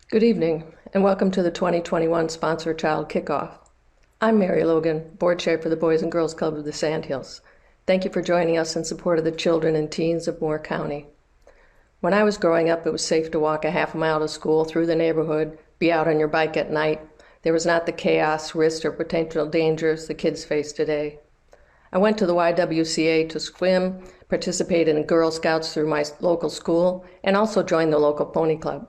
Good evening, and welcome to the 2021 Sponsor Child Kickoff. I'm Mary Logan, Board Chair for the Boys and Girls Club of the Sandhills. Thank you for joining us in support of the children and teens of Moore County. When I was growing up, it was safe to walk a half a mile to school through the neighborhood, be out on your bike at night. There was not the chaos, risk, or potential dangers the kids face today. I went to the YWCA to swim, participate in Girl Scouts through my local school, and also joined the local pony club.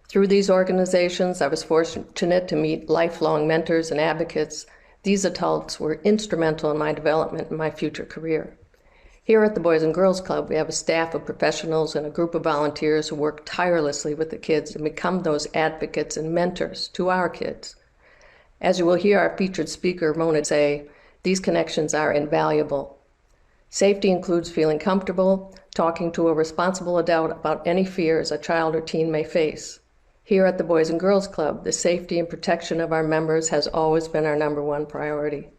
Through these organizations, I was fortunate to meet lifelong mentors and advocates. These adults were instrumental in my development and my future career. Here at the Boys and Girls Club, we have a staff of professionals and a group of volunteers who work tirelessly with the kids and become those advocates and mentors to our kids. As you will hear our featured speaker, Mona, say, these connections are invaluable. Safety includes feeling comfortable, talking to a responsible adult about any fears a child or teen may face. Here at the Boys and Girls Club, the safety and protection of our members has always been our #1 priority.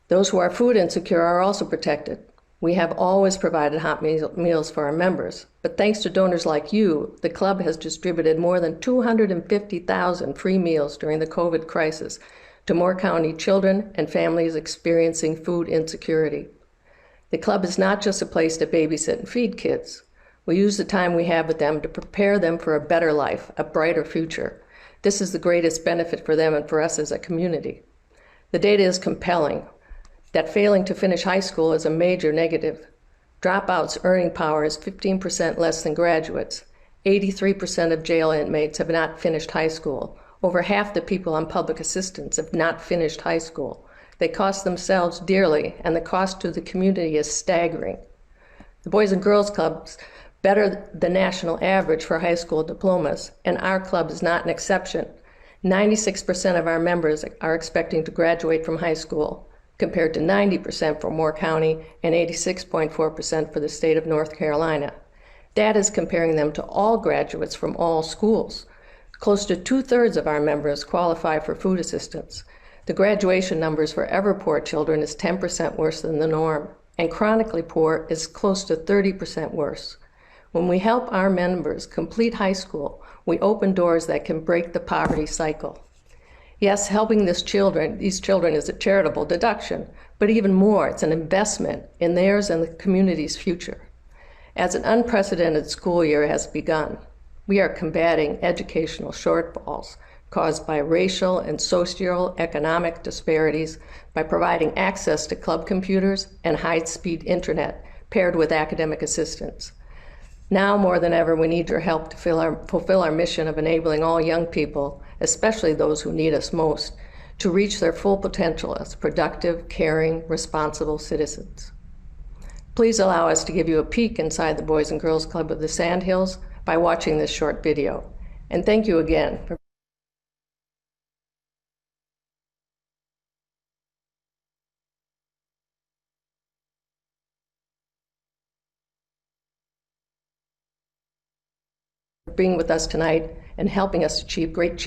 Those who are food insecure are also protected. We have always provided hot meals for our members, but thanks to donors like you, the club has distributed more than 250,000 free meals during the COVID crisis to Moore County children and families experiencing food insecurity. The club is not just a place to babysit and feed kids. We use the time we have with them to prepare them for a better life, a brighter future. This is the greatest benefit for them and for us as a community. The data is compelling that failing to finish high school is a major negative. Dropouts' earning power is 15% less than graduates. 83% of jail inmates have not finished high school. Over half the people on public assistance have not finished high school. They cost themselves dearly, and the cost to the community is staggering. The Boys and Girls Clubs better the national average for high school diplomas, and our club is not an exception. 96% of our members are expecting to graduate from high school, compared to 90% for Moore County and 86.4% for the state of North Carolina. That is comparing them to all graduates from all schools. Close to 2/3 of our members qualify for food assistance. The graduation numbers for ever poor children is 10% worse than the norm, and chronically poor is close to 30% worse. When we help our members complete high school, we open doors that can break the poverty cycle. Yes, helping these children is a charitable deduction, but even more, it's an investment in theirs and the community's future. As an unprecedented school year has begun, we are combating educational shortfalls caused by racial and socioeconomic disparities by providing access to club computers and high-speed internet paired with academic assistance. Now more than ever, we need your help to fulfill our mission of enabling all young people, especially those who need us most, to reach their full potential as productive, caring, responsible citizens. Please allow us to give you a peek inside the Boys and Girls Club of the Sandhills by watching this short video. And thank you again for being with us tonight and helping us achieve great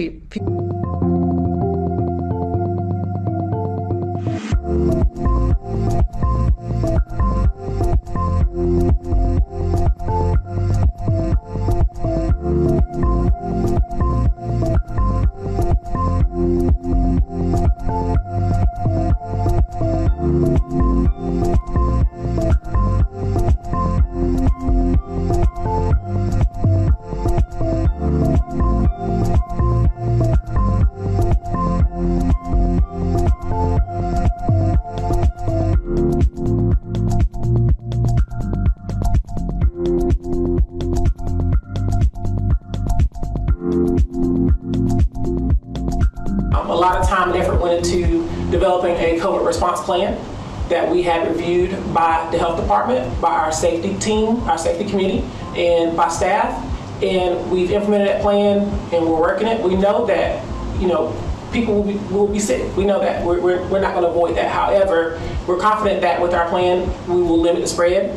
A lot of time and effort went into developing a COVID response plan that we had reviewed by the health department, by our safety team, our safety committee, and by staff. And we've implemented that plan and we're working it. We know that, people will be sick. We know that. We're not going to avoid that. However, we're confident that with our plan, we will limit the spread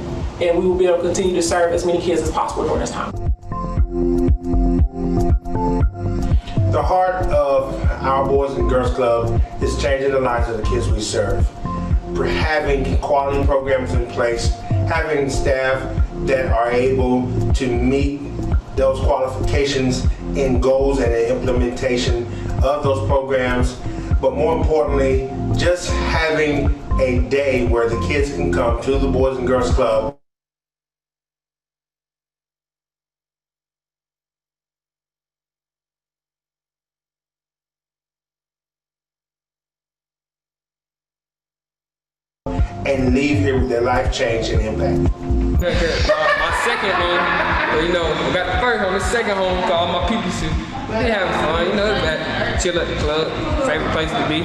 and we will be able to continue to serve as many kids as possible during this time. The heart of our Boys and Girls Club is changing the lives of the kids we serve. Having quality programs in place, having staff that are able to meet those qualifications in goals and the implementation of those programs, but more importantly, just having a day where the kids can come to the Boys and Girls Club and leave here with their life change and impact. My second home, you know, I got the first home, the second home, called all my people too. They having fun, you know, that chill at the club, favorite place to be.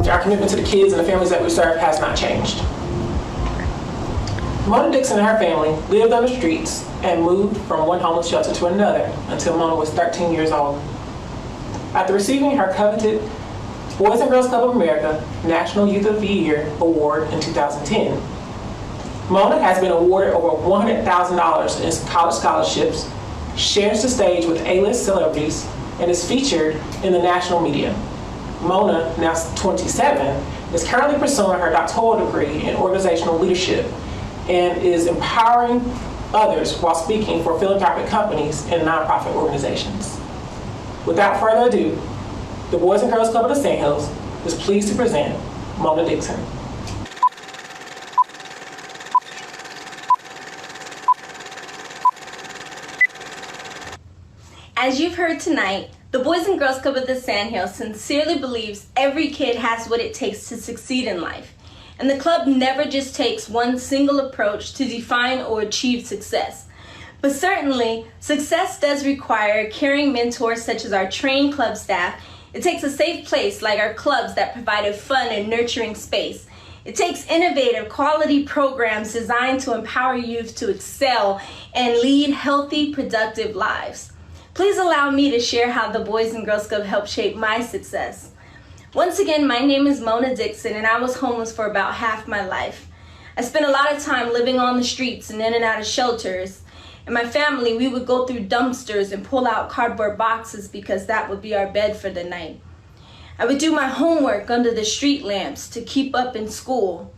Our commitment to the kids and the families that we serve has not changed. Mona Dixon and her family lived on the streets and moved from one homeless shelter to another until Mona was 13 years old. After receiving her coveted Boys and Girls Club of America National Youth of the Year Award in 2010, Mona has been awarded over $100,000 in college scholarships, shares the stage with A-list celebrities, and is featured in the national media. Mona, now 27, is currently pursuing her doctoral degree in organizational leadership and is empowering others while speaking for philanthropic companies and nonprofit organizations. Without further ado, the Boys and Girls Club of the Sandhills is pleased to present Mona Dixon. As you've heard tonight, the Boys and Girls Club of the Sandhills sincerely believes every kid has what it takes to succeed in life. And the club never just takes one single approach to define or achieve success. But certainly, success does require caring mentors such as our trained club staff. It takes a safe place like our clubs that provide a fun and nurturing space. It takes innovative, quality programs designed to empower youth to excel and lead healthy, productive lives. Please allow me to share how the Boys and Girls Club helped shape my success. Once again, my name is Mona Dixon, and I was homeless for about half my life. I spent a lot of time living on the streets and in and out of shelters. And my family, we would go through dumpsters and pull out cardboard boxes because that would be our bed for the night. I would do my homework under the street lamps to keep up in school.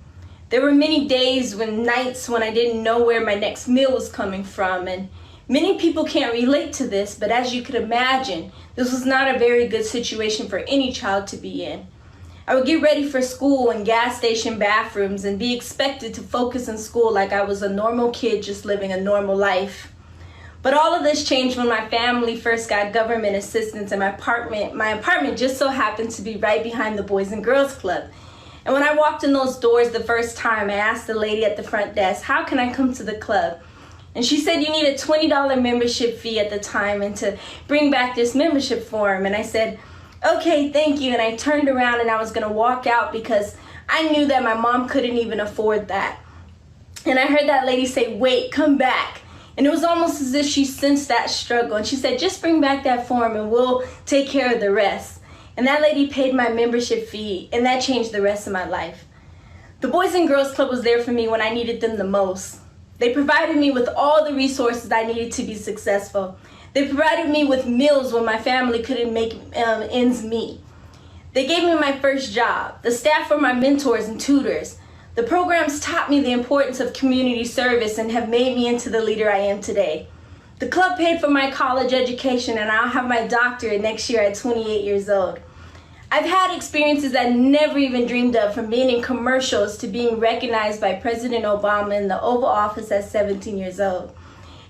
There were many days nights when I didn't know where my next meal was coming from, and many people can't relate to this, but as you could imagine, this was not a very good situation for any child to be in. I would get ready for school in gas station bathrooms and be expected to focus in school like I was a normal kid just living a normal life. But all of this changed when my family first got government assistance, and my apartment just so happened to be right behind the Boys and Girls Club. And when I walked in those doors the first time, I asked the lady at the front desk, "How can I come to the club?" And she said, "You need a $20 membership fee at the time and to bring back this membership form." And I said, "Okay, thank you." And I turned around and I was gonna walk out because I knew that my mom couldn't even afford that. And I heard that lady say, "Wait, come back." And it was almost as if she sensed that struggle. And she said, "Just bring back that form and we'll take care of the rest." And that lady paid my membership fee, and that changed the rest of my life. The Boys and Girls Club was there for me when I needed them the most. They provided me with all the resources I needed to be successful. They provided me with meals when my family couldn't make ends meet. They gave me my first job. The staff were my mentors and tutors. The programs taught me the importance of community service and have made me into the leader I am today. The club paid for my college education, and I'll have my doctorate next year at 28 years old. I've had experiences I never even dreamed of, from being in commercials to being recognized by President Obama in the Oval Office at 17 years old.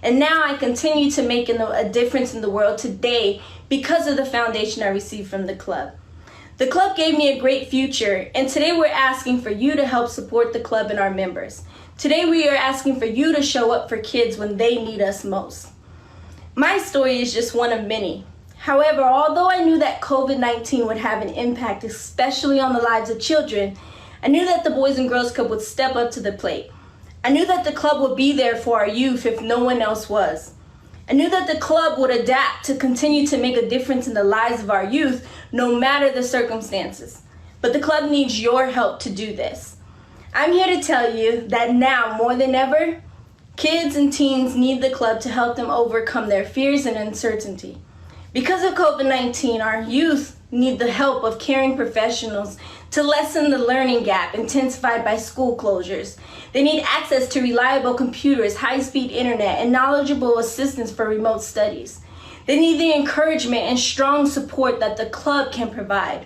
And now I continue to make a difference in the world today because of the foundation I received from the club. The club gave me a great future, and today we're asking for you to help support the club and our members. Today we are asking for you to show up for kids when they need us most. My story is just one of many. However, although I knew that COVID-19 would have an impact, especially on the lives of children, I knew that the Boys and Girls Club would step up to the plate. I knew that the club would be there for our youth if no one else was. I knew that the club would adapt to continue to make a difference in the lives of our youth, no matter the circumstances. But the club needs your help to do this. I'm here to tell you that now, more than ever, Kids and teens need the club to help them overcome their fears and uncertainty. Because of COVID-19, our youth need the help of caring professionals to lessen the learning gap intensified by school closures. They need access to reliable computers, high-speed internet, and knowledgeable assistance for remote studies. They need the encouragement and strong support that the club can provide.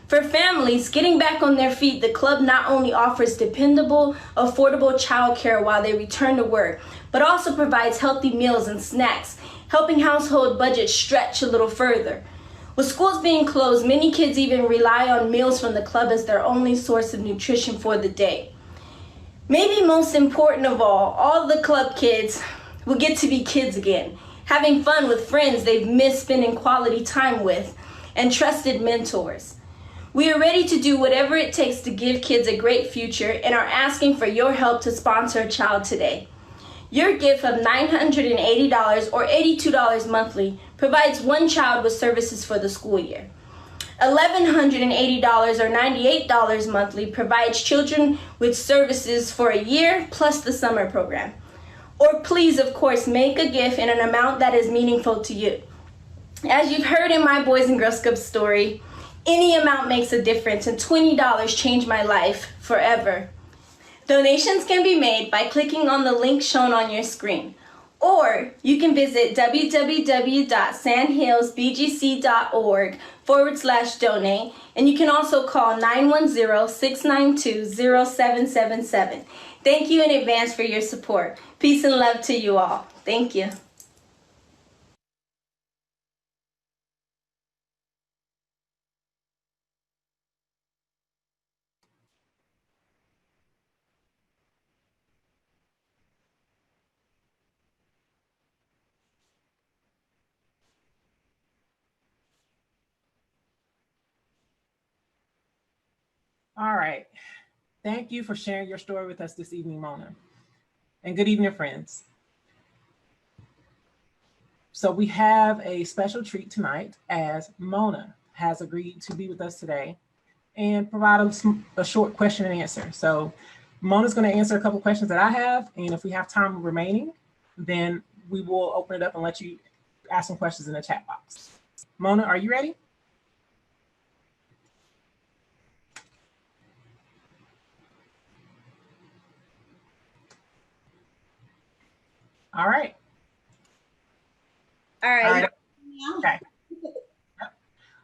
For families getting back on their feet, the club not only offers dependable, affordable childcare while they return to work, but also provides healthy meals and snacks, helping household budgets stretch a little further. With schools being closed, many kids even rely on meals from the club as their only source of nutrition for the day. Maybe most important of all the club kids will get to be kids again, having fun with friends they've missed spending quality time with, and trusted mentors. We are ready to do whatever it takes to give kids a great future and are asking for your help to sponsor a child today. Your gift of $980 or $82 monthly provides one child with services for the school year. $1,180 or $98 monthly provides children with services for a year plus the summer program. Or please, of course, make a gift in an amount that is meaningful to you. As you've heard in my Boys and Girls Club story, any amount makes a difference, and $20 changed my life forever. Donations can be made by clicking on the link shown on your screen, or you can visit www.sandhillsbgc.org/donate, and you can also call 910-692-0777. Thank you in advance for your support. Peace and love to you all. Thank you. All right. Thank you for sharing your story with us this evening, Mona. And good evening, friends. So we have a special treat tonight as Mona has agreed to be with us today and provide a short question and answer. So Mona's going to answer a couple questions that I have, and if we have time remaining, then we will open it up and let you ask some questions in the chat box. Mona, are you ready? All right. All right. Okay.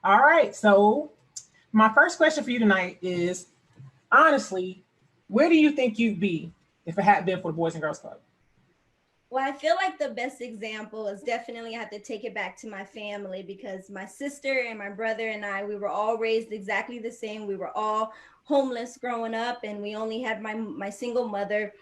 All right. So my first question for you tonight is, honestly, where do you think you'd be if it hadn't been for the Boys and Girls Club? Well, I feel like the best example is definitely I have to take it back to my family, because my sister and my brother and I, we were all raised exactly the same. We were all homeless growing up, and we only had my single mother.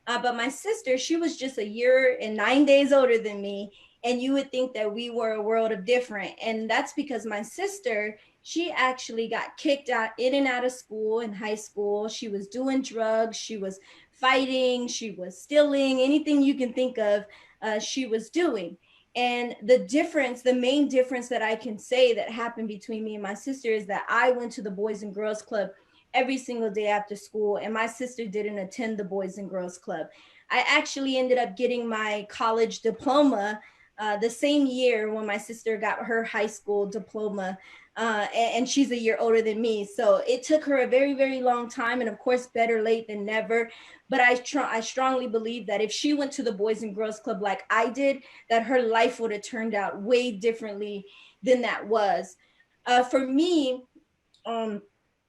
But my sister, she was just a year and 9 days older than me. And you would think that we were a world of different. And that's because my sister, she actually got kicked out in and out of school in high school. She was doing drugs. She was fighting. She was stealing. Anything you can think of, she was doing. And the main difference that I can say that happened between me and my sister is that I went to the Boys and Girls Club every single day after school, and my sister didn't attend the Boys and Girls Club. I actually ended up getting my college diploma the same year when my sister got her high school diploma, and she's a year older than me. So it took her a very, very long time, and of course, better late than never. But I strongly believe that if she went to the Boys and Girls Club like I did, that her life would have turned out way differently than that was. For me,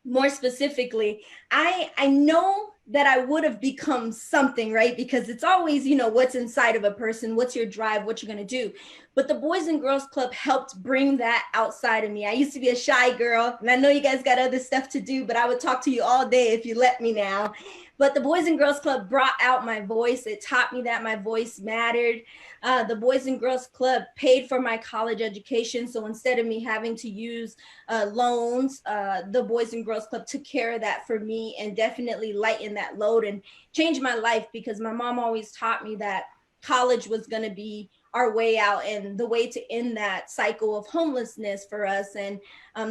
more specifically, I know that I would have become something, right? Because it's always, what's inside of a person, what's your drive, what you're going to do. But the Boys and Girls Club helped bring that outside of me. I used to be a shy girl, and I know you guys got other stuff to do, but I would talk to you all day if you let me now. But the Boys and Girls Club brought out my voice. It taught me that my voice mattered. The Boys and Girls Club paid for my college education. So instead of me having to use loans, the Boys and Girls Club took care of that for me and definitely lightened that load and changed my life, because my mom always taught me that college was going to be our way out and the way to end that cycle of homelessness for us. And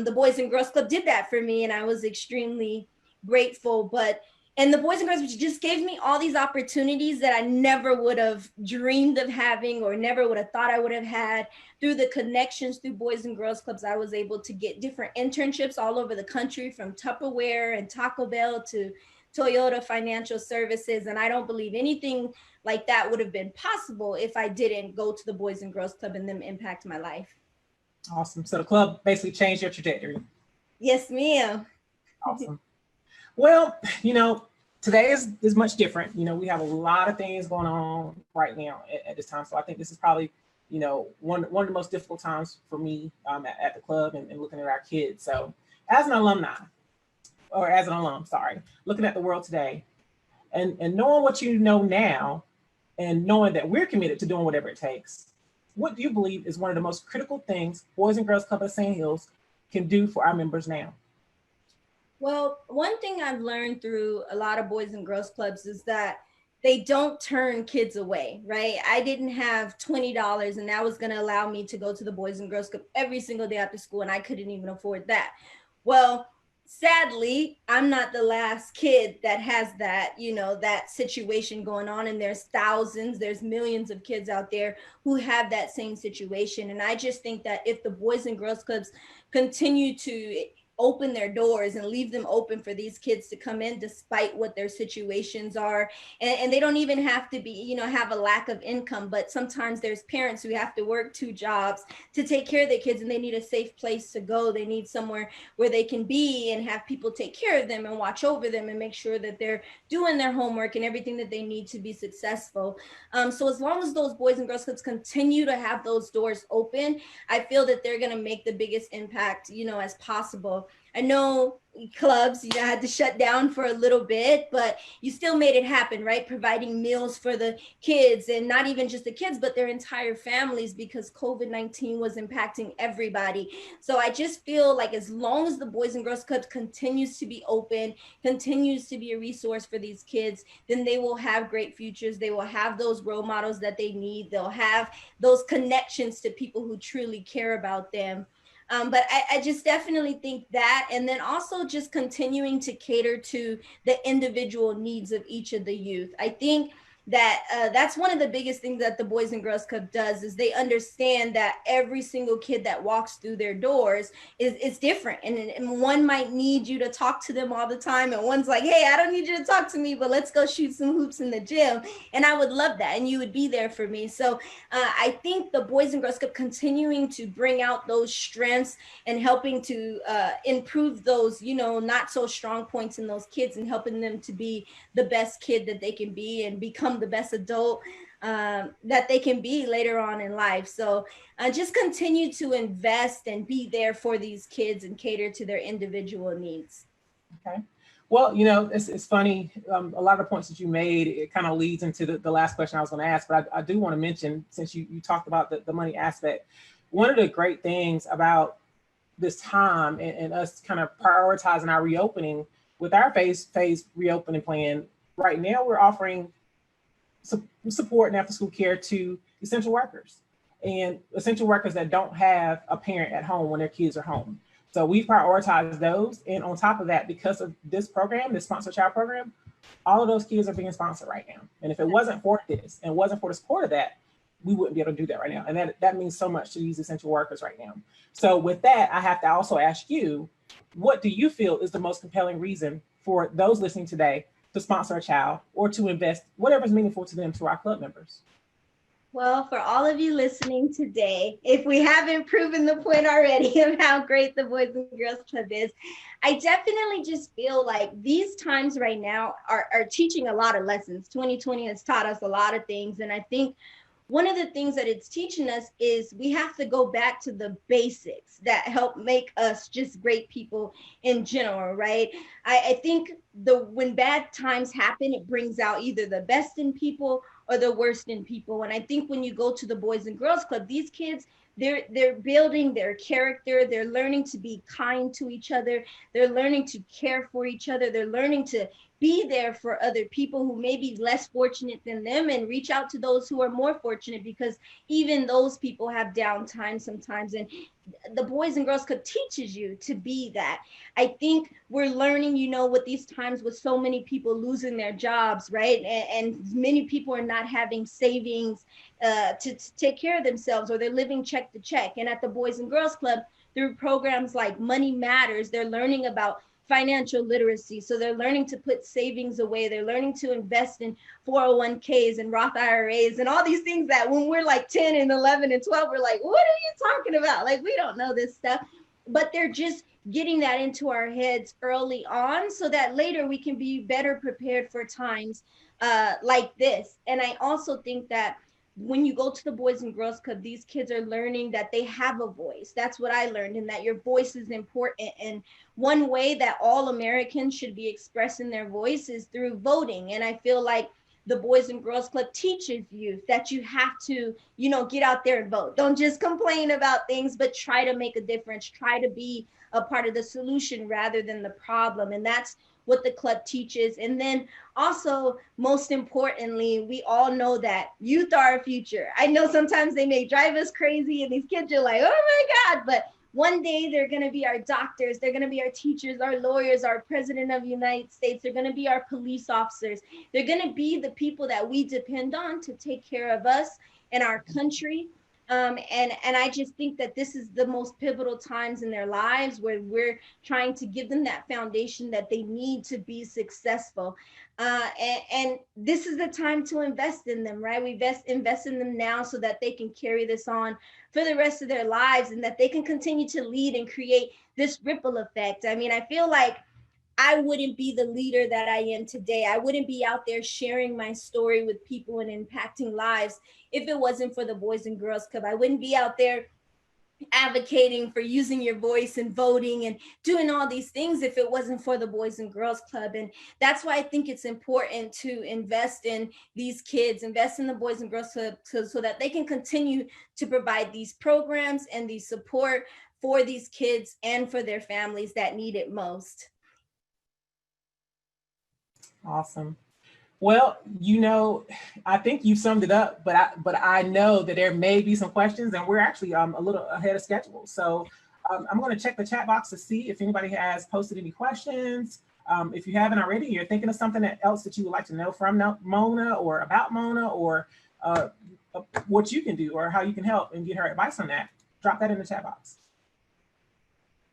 the Boys and Girls Club did that for me, and I was extremely grateful. But And the Boys and Girls, which just gave me all these opportunities that I never would have dreamed of having or never would have thought I would have had. Through the connections through Boys and Girls Clubs, I was able to get different internships all over the country, from Tupperware and Taco Bell to Toyota Financial Services. And I don't believe anything like that would have been possible if I didn't go to the Boys and Girls Club and them impact my life. Awesome. So the club basically changed your trajectory. Yes, ma'am. Awesome. Well, today is much different. We have a lot of things going on right now at this time. So I think this is probably, one of the most difficult times for me at the club and looking at our kids. So as an alum, looking at the world today and knowing what you know now and knowing that we're committed to doing whatever it takes, what do you believe is one of the most critical things Boys and Girls Club of Sand Hills can do for our members now? Well, one thing I've learned through a lot of Boys and Girls Clubs is that they don't turn kids away, right? I didn't have $20 and that was going to allow me to go to the Boys and Girls Club every single day after school, and I couldn't even afford that. Well, sadly, I'm not the last kid that has that, that situation going on. And there's thousands, there's millions of kids out there who have that same situation. And I just think that if the Boys and Girls Clubs continue to open their doors and leave them open for these kids to come in despite what their situations are, and they don't even have to be, have a lack of income, but sometimes there's parents who have to work 2 jobs to take care of their kids, and they need a safe place to go. They need somewhere where they can be and have people take care of them and watch over them and make sure that they're doing their homework and everything that they need to be successful. So as long as those Boys and Girls Clubs continue to have those doors open, I feel that they're going to make the biggest impact, as possible. I know clubs, had to shut down for a little bit, but you still made it happen, right? Providing meals for the kids, and not even just the kids, but their entire families, because COVID-19 was impacting everybody. So I just feel like as long as the Boys and Girls Clubs continues to be open, continues to be a resource for these kids, then they will have great futures. They will have those role models that they need. They'll have those connections to people who truly care about them. But I just definitely think that, and then also just continuing to cater to the individual needs of each of the youth. I think that that's one of the biggest things that the Boys and Girls Club does, is they understand that every single kid that walks through their doors is different. And one might need you to talk to them all the time. And one's like, hey, I don't need you to talk to me, but let's go shoot some hoops in the gym. And I would love that. And you would be there for me. So I think the Boys and Girls Club continuing to bring out those strengths and helping to improve those, not so strong points in those kids, and helping them to be the best kid that they can be and become the best adult that they can be later on in life. So just continue to invest and be there for these kids and cater to their individual needs. Okay. Well, it's funny. A lot of the points that you made, it kind of leads into the last question I was going to ask, but I do want to mention, since you talked about the money aspect, one of the great things about this time and us kind of prioritizing our reopening with our phase reopening plan, right now we're offering support and after school care to essential workers and essential workers that don't have a parent at home when their kids are home. So we've prioritized those. And on top of that, because of this program, this Sponsor Child program, all of those kids are being sponsored right now. And if it wasn't for this and wasn't for the support of that, we wouldn't be able to do that right now. And that means so much to these essential workers right now. So with that, I have to also ask you, what do you feel is the most compelling reason for those listening today to sponsor a child or to invest whatever is meaningful to them, to our club members? Well, for all of you listening today, if we haven't proven the point already of how great the Boys and Girls Club is, I definitely just feel like these times right now are teaching a lot of lessons. 2020 has taught us a lot of things. And I think one of the things that it's teaching us is we have to go back to the basics that help make us just great people in general, right? I think when bad times happen, it brings out either the best in people or the worst in people. And I think when you go to the Boys and Girls Club, these kids, they're building their character. They're learning to be kind to each other. They're learning to care for each other. They're learning to be there for other people who may be less fortunate than them, and reach out to those who are more fortunate, because even those people have downtime sometimes. And the Boys and Girls Club teaches you to be that. I think we're learning, with these times with so many people losing their jobs, right? And many people are not having savings to take care of themselves, or they're living check to check. And at the Boys and Girls Club, through programs like Money Matters, they're learning about financial literacy. So they're learning to put savings away. They're learning to invest in 401ks and Roth IRAs and all these things that when we're like 10 and 11 and 12, we're like, what are you talking about? Like, we don't know this stuff. But they're just getting that into our heads early on so that later we can be better prepared for times like this. And I also think that when you go to the Boys and Girls Club, these kids are learning that they have a voice. That's what I learned, and that your voice is important. And one way that all Americans should be expressing their voice is through voting. And I feel like the Boys and Girls Club teaches you that you have to, get out there and vote. Don't just complain about things, but try to make a difference. Try to be a part of the solution rather than the problem. And that's what the club teaches. And then also, most importantly, we all know that youth are our future. I know sometimes they may drive us crazy and these kids are like, oh my God, but one day they're going to be our doctors, they're going to be our teachers, our lawyers, our president of the United States, they're going to be our police officers. They're going to be the people that we depend on to take care of us and our country. And I just think that this is the most pivotal times in their lives where we're trying to give them that foundation that they need to be successful. And this is the time to invest in them, right? We invest in them now so that they can carry this on for the rest of their lives and that they can continue to lead and create this ripple effect. I mean, I feel like I wouldn't be the leader that I am today. I wouldn't be out there sharing my story with people and impacting lives if it wasn't for the Boys and Girls Club. I wouldn't be out there advocating for using your voice and voting and doing all these things if it wasn't for the Boys and Girls Club. And that's why I think it's important to invest in these kids, invest in the Boys and Girls Club so that they can continue to provide these programs and the support for these kids and for their families that need it most. Awesome. Well, I think you summed it up, but I know that there may be some questions, and we're actually a little ahead of schedule. So I'm going to check the chat box to see if anybody has posted any questions. If you haven't already, you're thinking of something else that you would like to know from Mona or about Mona, or what you can do or how you can help and get her advice on that, drop that in the chat box.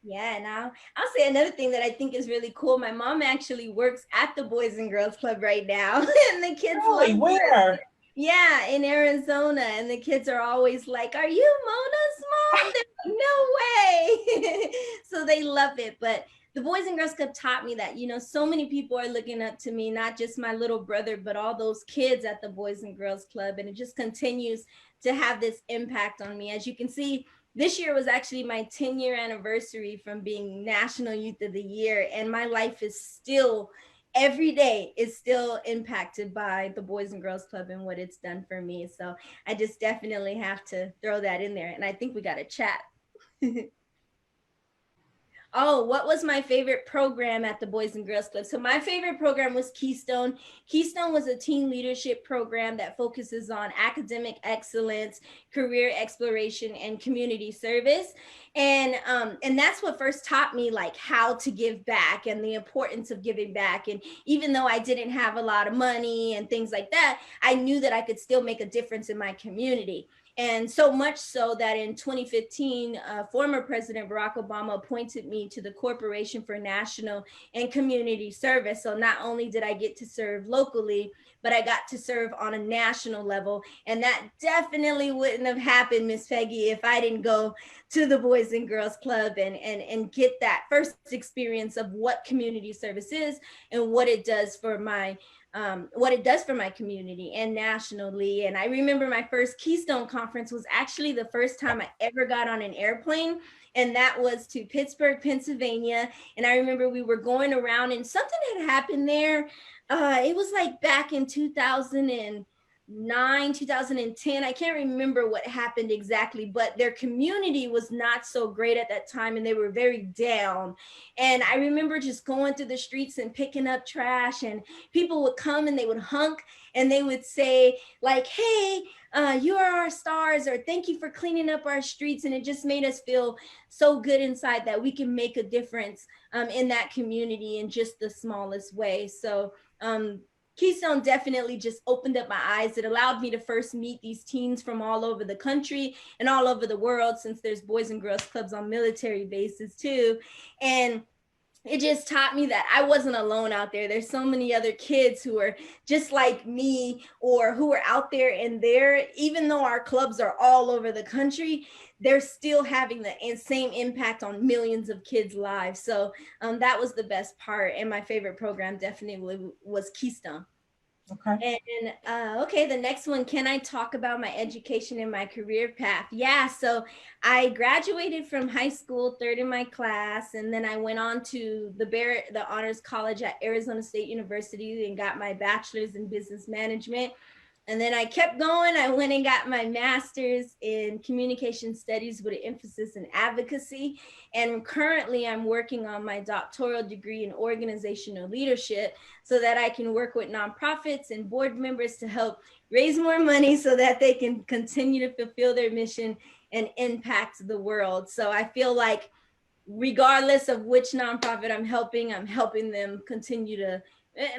Yeah, now I'll say another thing that I think is really cool. My mom actually works at the Boys and Girls Club right now. And the kids really? Where? Yeah, in Arizona. And the kids are always like, are you Mona's mom? They're like, no way. So they love it. But the Boys and Girls Club taught me that, so many people are looking up to me, not just my little brother, but all those kids at the Boys and Girls Club. And it just continues to have this impact on me. As you can see, this year was actually my 10-year anniversary from being National Youth of the Year. And my life is still, every day is still impacted by the Boys and Girls Club and what it's done for me. So I just definitely have to throw that in there. And I think we got to chat. Oh, what was my favorite program at the Boys and Girls Club? So my favorite program was Keystone. Keystone was a teen leadership program that focuses on academic excellence, career exploration, and community service. And that's what first taught me like how to give back and the importance of giving back. And even though I didn't have a lot of money and things like that, I knew that I could still make a difference in my community. And so much so that in 2015, former President Barack Obama appointed me to the Corporation for National and Community Service. So not only did I get to serve locally, but I got to serve on a national level. And that definitely wouldn't have happened, Miss Peggy, if I didn't go to the Boys and Girls Club and get that first experience of what community service is and what it does for my community and nationally. And I remember my first Keystone conference was actually the first time I ever got on an airplane. And that was to Pittsburgh, Pennsylvania. And I remember we were going around and something had happened there. It was like back in 2000 and 2010. I can't remember what happened exactly, but their community was not so great at that time and they were very down. And I remember just going through the streets and picking up trash, and people would come and they would honk and they would say like, hey, you are our stars, or thank you for cleaning up our streets. And it just made us feel so good inside that we can make a difference in that community in just the smallest way. So Keystone definitely just opened up my eyes. It allowed me to first meet these teens from all over the country and all over the world, since there's Boys and Girls Clubs on military bases too. And it just taught me that I wasn't alone out there. There's so many other kids who are just like me, or who are out there, and even though our clubs are all over the country, they're still having the same impact on millions of kids' lives. So that was the best part. And my favorite program definitely was Keystone. Okay. And okay, the next one, can I talk about my education and my career path? Yeah, so I graduated from high school, third in my class, and then I went on to the Honors College at Arizona State University and got my bachelor's in business management. And then I kept going. I went and got my master's in communication studies with an emphasis in advocacy. And currently I'm working on my doctoral degree in organizational leadership so that I can work with nonprofits and board members to help raise more money so that they can continue to fulfill their mission and impact the world. So I feel like regardless of which nonprofit I'm helping them continue to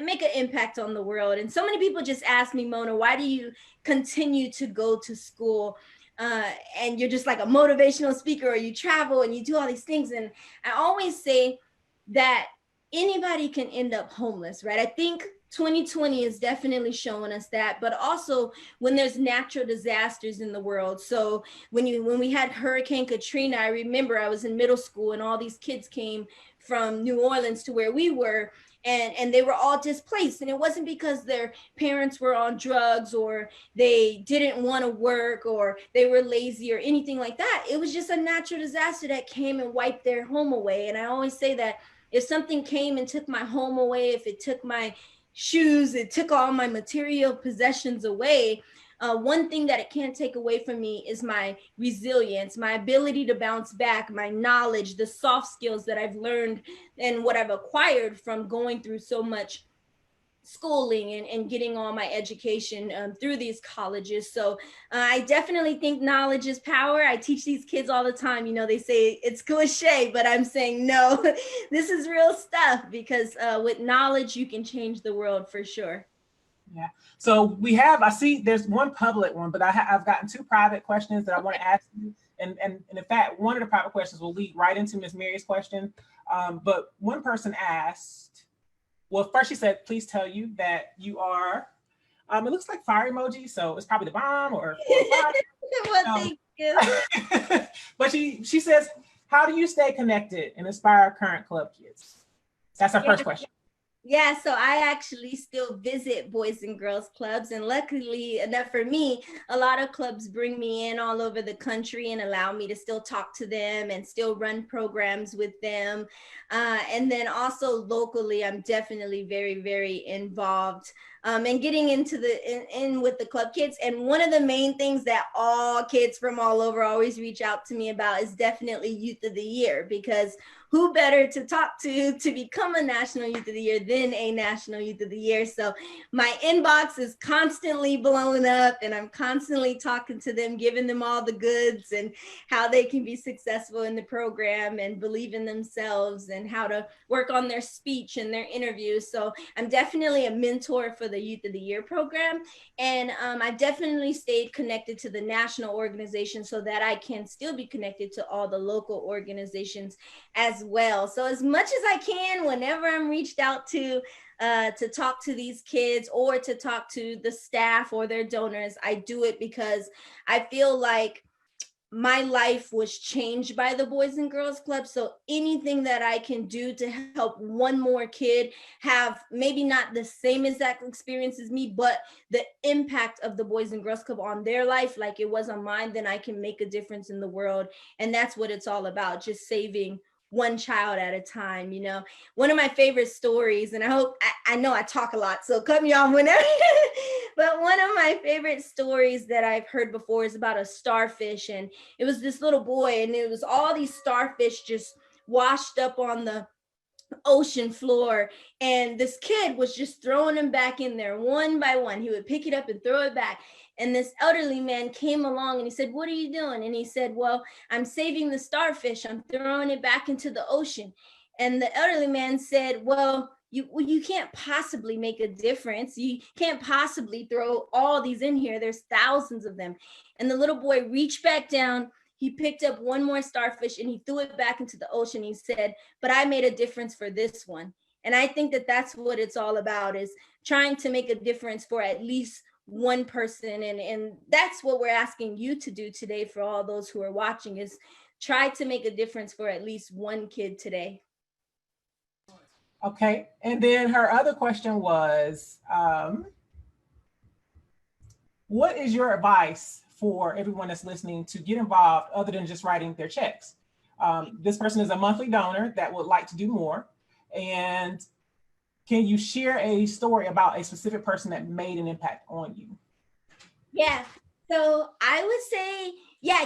make an impact on the world. And so many people just ask me, Mona, why do you continue to go to school? And you're just like a motivational speaker, or you travel and you do all these things. And I always say that anybody can end up homeless, right? I think 2020 is definitely showing us that, but also when there's natural disasters in the world. So when we had Hurricane Katrina, I remember I was in middle school and all these kids came from New Orleans to where we were, and they were all displaced. And it wasn't because their parents were on drugs or they didn't want to work or they were lazy or anything like that. It was just a natural disaster that came and wiped their home away. And I always say that if something came and took my home away, if it took my shoes, it took all my material possessions away, one thing that it can't take away from me is my resilience, my ability to bounce back, my knowledge, the soft skills that I've learned and what I've acquired from going through so much schooling and getting all my education through these colleges. So I definitely think knowledge is power. I teach these kids all the time. You know, they say it's cliche, but I'm saying no, this is real stuff, because with knowledge, you can change the world for sure. Yeah. So I see there's one public one, but I've gotten two private questions that I want to ask you. And in fact, one of the private questions will lead right into Ms. Mary's question. But one person asked, well, first she said, please tell you that you are, it looks like fire emoji. So it's probably the bomb or Well, thank you. But she says, how do you stay connected and inspire current club kids? That's our first question. Yeah, so I actually still visit Boys and Girls Clubs, and luckily enough for me, a lot of clubs bring me in all over the country and allow me to still talk to them and still run programs with them. And then also locally, I'm definitely very, very involved and getting into in with the club kids. And one of the main things that all kids from all over always reach out to me about is definitely Youth of the Year, because who better to talk to become a National Youth of the Year than a National Youth of the Year? So my inbox is constantly blowing up and I'm constantly talking to them, giving them all the goods and how they can be successful in the program and believe in themselves and how to work on their speech and their interviews. So I'm definitely a mentor for the Youth of the Year program. And I definitely stayed connected to the national organization so that I can still be connected to all the local organizations as well. So as much as I can, whenever I'm reached out to talk to these kids or to talk to the staff or their donors, I do it because I feel like my life was changed by the Boys and Girls Club. So anything that I can do to help one more kid have maybe not the same exact experience as me, but the impact of the Boys and Girls Club on their life, like it was on mine, then I can make a difference in the world. And that's what it's all about, just saving one child at a time. One of my favorite stories, and I know I talk a lot, so cut me off whenever, but one of my favorite stories that I've heard before is about a starfish, and it was this little boy, and it was all these starfish just washed up on the ocean floor, and this kid was just throwing them back in there one by one. He would pick it up and throw it back, and this elderly man came along and he said, "What are you doing?" And he said, "Well, I'm saving the starfish, I'm throwing it back into the ocean." And the elderly man said, "Well, you can't possibly make a difference. You can't possibly throw all these in here. There's thousands of them." And the little boy reached back down, he picked up one more starfish and he threw it back into the ocean. He said, "But I made a difference for this one." And I think that that's what it's all about, is trying to make a difference for at least one person. And that's what we're asking you to do today, for all those who are watching, is try to make a difference for at least one kid today. Okay. And then her other question was, what is your advice for everyone that's listening to get involved other than just writing their checks? This person is a monthly donor that would like to do more. And can you share a story about a specific person that made an impact on you? Yeah. So I would say,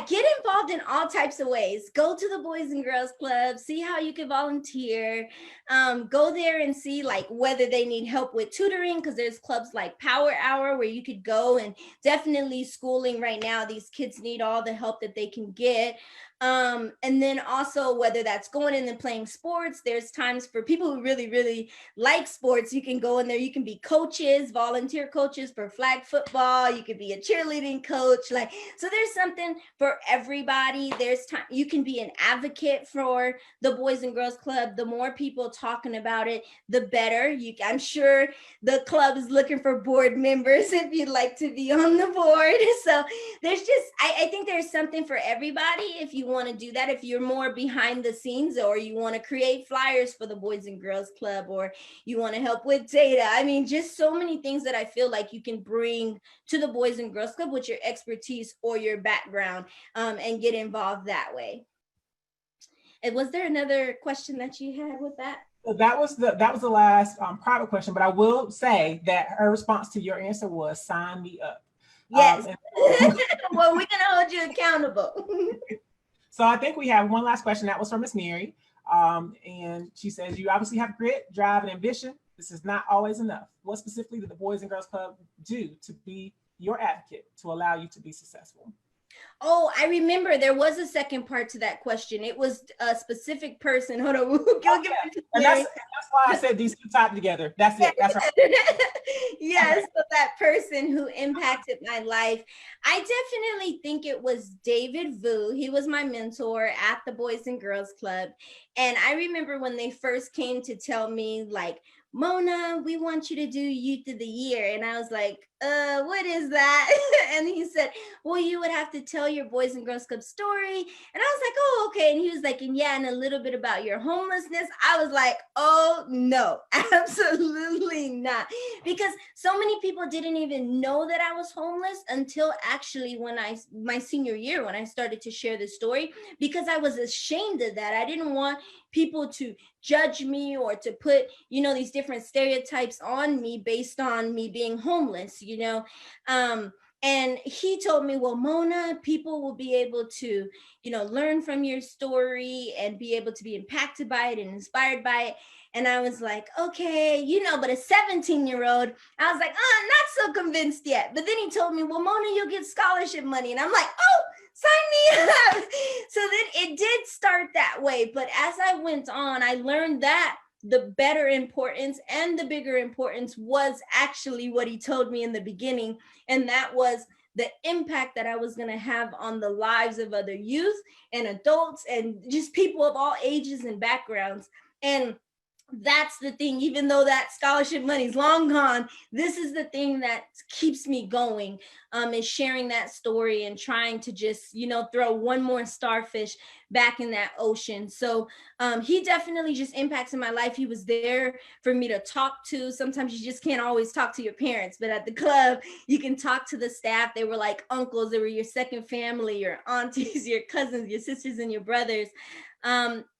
get involved in all types of ways. Go to the Boys and Girls Club, see how you can volunteer. Go there and see like whether they need help with tutoring, because there's clubs like Power Hour where you could go, and definitely schooling right now. These kids need all the help that they can get. And then also, whether that's going in and playing sports, there's times for people who really, really like sports. You can go in there, you can be coaches, volunteer coaches for flag football. You could be a cheerleading coach. So there's something for everybody. There's time, you can be an advocate for the Boys and Girls Club. The more people talking about it, the better. I'm sure the club is looking for board members if you'd like to be on the board. So there's just, I think there's something for everybody if you want to do that. If you're more behind the scenes, or you want to create flyers for the Boys and Girls Club, or you want to help with data. I mean, just so many things that I feel like you can bring to the Boys and Girls Club with your expertise or your background, and get involved that way. And was there another question that you had with that? So that was the last private question, but I will say that her response to your answer was sign me up. Yes. Well, we're gonna hold you accountable. So I think we have one last question. That was from Miss Mary. And she says, "You obviously have grit, drive, and ambition. This is not always enough. What specifically did the Boys and Girls Club do to be your advocate to allow you to be successful?" Oh, I remember there was a second part to that question. It was a specific person. Hold on. And that's why I said these two tied together. That's it. That's right. Yes, so that person who impacted my life, I definitely think it was David Vu. He was my mentor at the Boys and Girls Club. And I remember when they first came to tell me, like, "Mona, we want you to do Youth of the Year." And I was like, what is that? And he said, "Well, you would have to tell your Boys and Girls Club story." And I was like, "Oh, okay." And he was like, "And yeah, and a little bit about your homelessness." I was like, "Oh no, absolutely not." Because so many people didn't even know that I was homeless until actually my senior year, when I started to share this story, because I was ashamed of that. I didn't want people to judge me or to put, these different stereotypes on me based on me being homeless, and he told me, "Well, Mona, people will be able to, learn from your story and be able to be impacted by it and inspired by it." And I was like, okay, but a 17-year-old, I was like, I'm not so convinced yet. But then he told me, "Well, Mona, you'll get scholarship money." And I'm like, "Oh, sign me up." So then it did start that way. But as I went on, I learned that the better importance and the bigger importance was actually what he told me in the beginning. And that was the impact that I was going to have on the lives of other youth and adults and just people of all ages and backgrounds. And that's the thing, even though that scholarship money is long gone, this is the thing that keeps me going, is sharing that story and trying to just, throw one more starfish back in that ocean. So he definitely just impacts in my life. He was there for me to talk to. Sometimes you just can't always talk to your parents, but at the club, you can talk to the staff. They were like uncles. They were your second family, your aunties, your cousins, your sisters, and your brothers.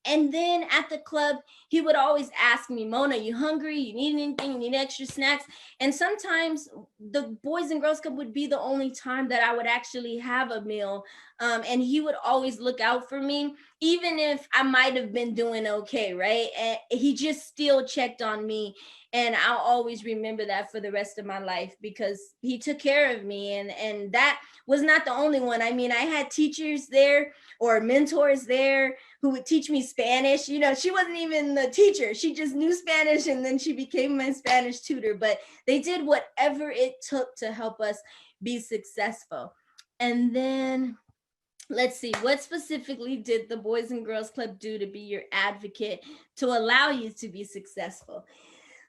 And then at the club, he would always ask me, Mona, you hungry? You need anything? You need extra snacks? And sometimes the Boys and Girls Club would be the only time that I would actually have a meal. And he would always look out for me, even if I might have been doing okay, right? And he just still checked on me. And I'll always remember that for the rest of my life, because he took care of me. And that was not the only one. I mean, I had teachers there or mentors there who would teach me Spanish. You know, she wasn't even the teacher. She just knew Spanish, and then she became my Spanish tutor. But they did whatever it took to help us be successful. And then let's see, what specifically did the Boys and Girls Club do to be your advocate to allow you to be successful?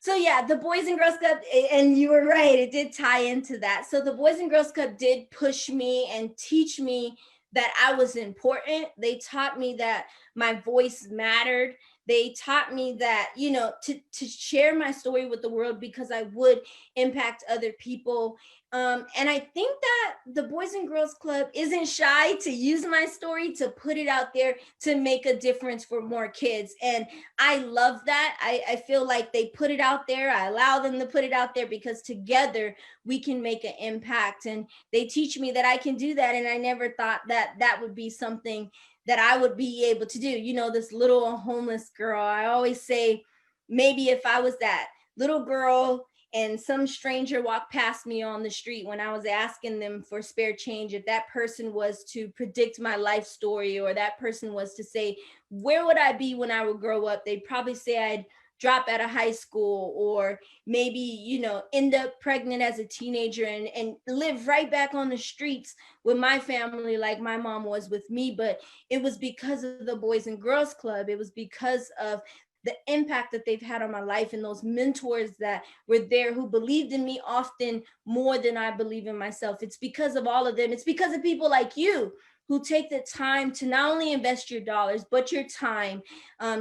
So yeah, the Boys and Girls Club, and you were right, it did tie into that. So the Boys and Girls Club did push me and teach me that I was important. They taught me that my voice mattered. They taught me that, you know, to share my story with the world, because I would impact other people. And I think that the Boys and Girls Club isn't shy to use my story to put it out there to make a difference for more kids. And I love that. I feel like they put it out there. I allow them to put it out there because together we can make an impact. And they teach me that I can do that. And I never thought that that would be something that I would be able to do. You know, this little homeless girl, I always say, maybe if I was that little girl and some stranger walked past me on the street when I was asking them for spare change, if that person was to predict my life story, or that person was to say, where would I be when I would grow up? They'd probably say I'd drop out of high school, or maybe, you know, end up pregnant as a teenager and live right back on the streets with my family like my mom was with me. But it was because of the Boys and Girls Club. It was because of the impact that they've had on my life, and those mentors that were there who believed in me often more than I believe in myself. It's because of all of them. It's because of people like you who take the time to not only invest your dollars, but your time,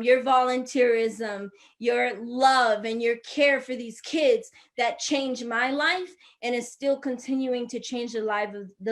your volunteerism, your love, and your care for these kids that changed my life and is still continuing to change the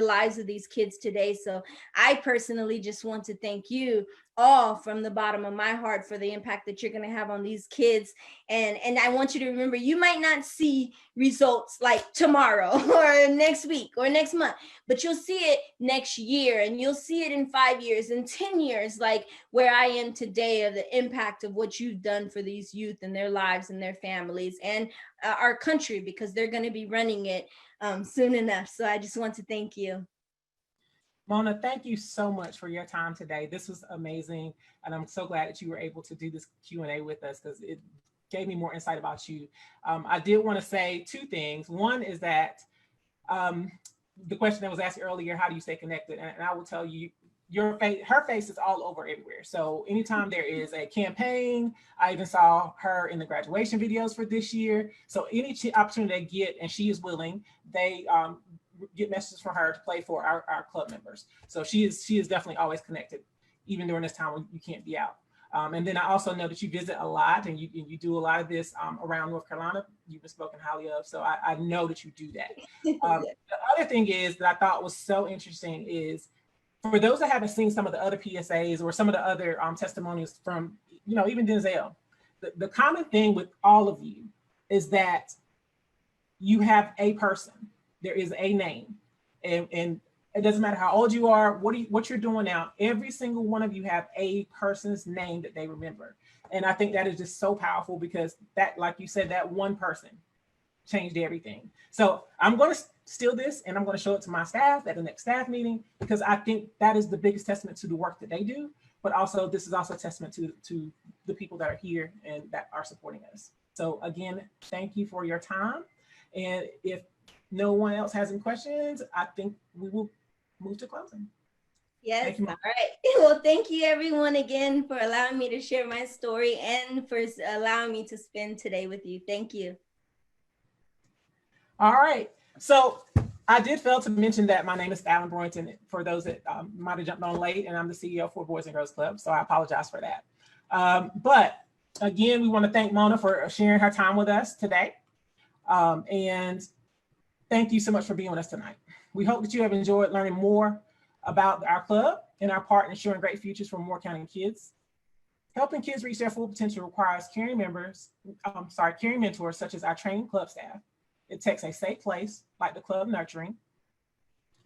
lives of these kids today. So I personally just want to thank you all from the bottom of my heart for the impact that you're going to have on these kids. And I want you to remember, you might not see results like tomorrow or next week or next month, but you'll see it next year, and you'll see it in 5 years and 10 years, like where I am today, of the impact of what you've done for these youth and their lives and their families and our country, because they're going to be running it soon enough. So I just want to thank you. Mona, thank you so much for your time today. This was amazing. And I'm so glad that you were able to do this Q&A with us, because it gave me more insight about you. I did want to say two things. One is that the question that was asked earlier, how do you stay connected? And I will tell you, her face is all over everywhere. So anytime there is a campaign, I even saw her in the graduation videos for this year. So any opportunity they get, and she is willing, they get messages from her to play for our club members. So she is definitely always connected, even during this time when you can't be out. And then I also know that you visit a lot, and you do a lot of this around North Carolina. You've been spoken highly of, so I know that you do that. The other thing is that I thought was so interesting is, for those that haven't seen some of the other PSAs or some of the other testimonials from, you know, even Denzel, the common thing with all of you is that you have a person. There is a name, and it doesn't matter how old you are, what you're doing now. Every single one of you have a person's name that they remember, and I think that is just so powerful, because that, like you said, that one person changed everything. So I'm going to steal this, and I'm going to show it to my staff at the next staff meeting, because I think that is the biggest testament to the work that they do. But also, this is also a testament to the people that are here and that are supporting us. So again, thank you for your time. And if no one else has any questions, I think we will move to closing. Yes, all right. Well, thank you everyone again for allowing me to share my story and for allowing me to spend today with you. Thank you. All right. So I did fail to mention that my name is Alan Brewington, for those that might have jumped on late, and I'm the CEO for Boys and Girls Club. So I apologize for that. But again, we want to thank Mona for sharing her time with us today. And thank you so much for being with us tonight. We hope that you have enjoyed learning more about our club and our part in ensuring great futures for Moore County kids. Helping kids reach their full potential requires caring mentors such as our trained club staff. It takes a safe place like the club nurturing,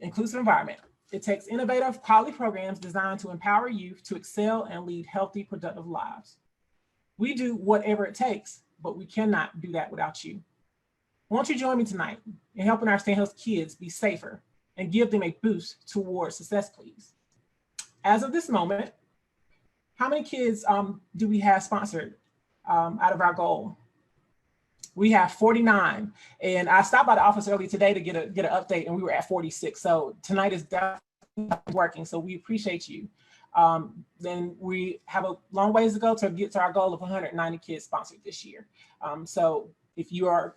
inclusive environment. It takes innovative quality programs designed to empower youth to excel and lead healthy, productive lives. We do whatever it takes, but we cannot do that without you. Won't you join me tonight in helping our Sand Hills kids be safer and give them a boost towards success, please? As of this moment, how many kids do we have sponsored out of our goal? We have 49, and I stopped by the office early today to get an update, and we were at 46. So tonight is definitely working. So we appreciate you. Then we have a long ways to go to get to our goal of 190 kids sponsored this year. So if you are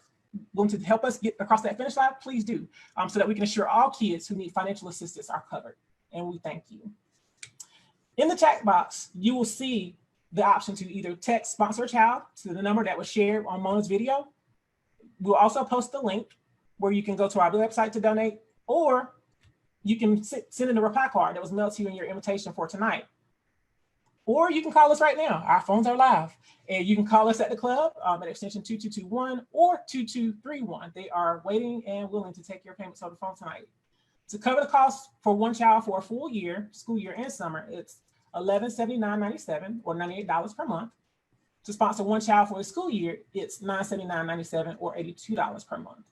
willing to help us get across that finish line, please do, so that we can ensure all kids who need financial assistance are covered. And we thank you. In the chat box, you will see the option to either text sponsor a child to the number that was shared on Mona's video. We'll also post the link where you can go to our website to donate, or you can send in a reply card that was mailed to you in your invitation for tonight. Or you can call us right now. Our phones are live. And you can call us at the club at extension 2221 or 2231. They are waiting and willing to take your payments over the phone tonight. To cover the cost for one child for a full year, school year and summer, it's $1179.97 or $98 per month. To sponsor one child for a school year, it's $979.97 or $82 per month.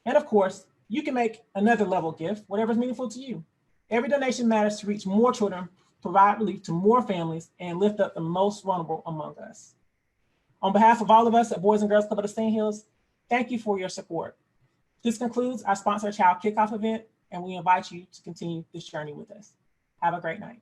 And of course, you can make another level gift, whatever is meaningful to you. Every donation matters to reach more children, provide relief to more families, and lift up the most vulnerable among us. On behalf of all of us at Boys and Girls Club of the Sand Hills, thank you for your support. This concludes our Sponsor a Child Kickoff event, and we invite you to continue this journey with us. Have a great night.